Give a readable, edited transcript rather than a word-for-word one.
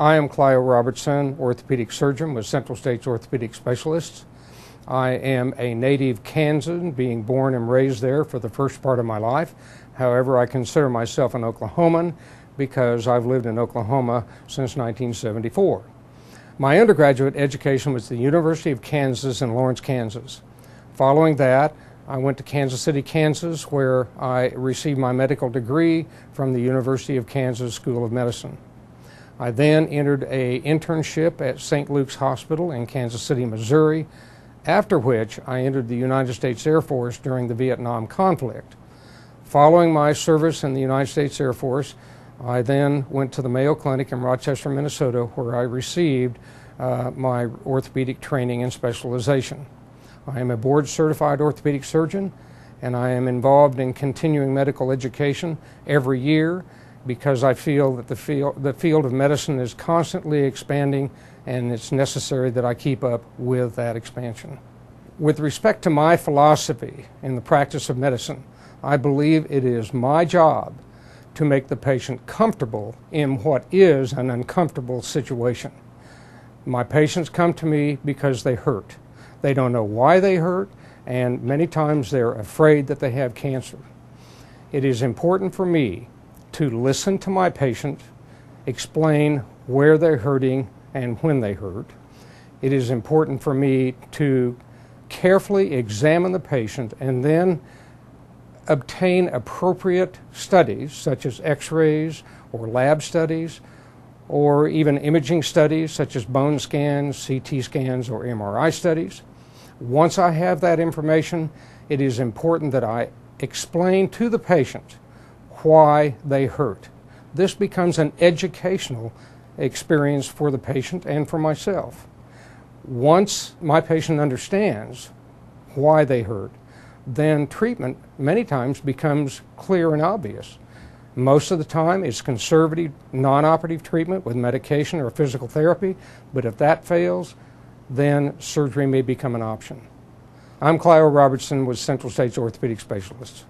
I am Clio Robertson, orthopedic surgeon with Central States Orthopedic Specialists. I am a native Kansan, being born and raised there for the first part of my life. However, I consider myself an Oklahoman because I've lived in Oklahoma since 1974. My undergraduate education was at the University of Kansas in Lawrence, Kansas. Following that, I went to Kansas City, Kansas, where I received my medical degree from the University of Kansas School of Medicine. I then entered an internship at St. Luke's Hospital in Kansas City, Missouri, after which I entered the United States Air Force during the Vietnam conflict. Following my service in the United States Air Force, I then went to the Mayo Clinic in Rochester, Minnesota, where I received my orthopedic training and specialization. I am a board-certified orthopedic surgeon, and I am involved in continuing medical education every year because I feel that the field of medicine is constantly expanding, and it's necessary that I keep up with that expansion. With respect to my philosophy in the practice of medicine, I believe it is my job to make the patient comfortable in what is an uncomfortable situation. My patients come to me because they hurt. They don't know why they hurt, and many times they're afraid that they have cancer. It is important for me to listen to my patient, explain where they're hurting and when they hurt. It is important for me to carefully examine the patient and then obtain appropriate studies such as x-rays or lab studies or even imaging studies such as bone scans, CT scans, or MRI studies. Once I have that information, it is important that I explain to the patient why they hurt. This becomes an educational experience for the patient and for myself. Once my patient understands why they hurt, then treatment many times becomes clear and obvious. Most of the time it's conservative, non-operative treatment with medication or physical therapy, but if that fails, then surgery may become an option. I'm Clio Robertson with Central States Orthopedic Specialists.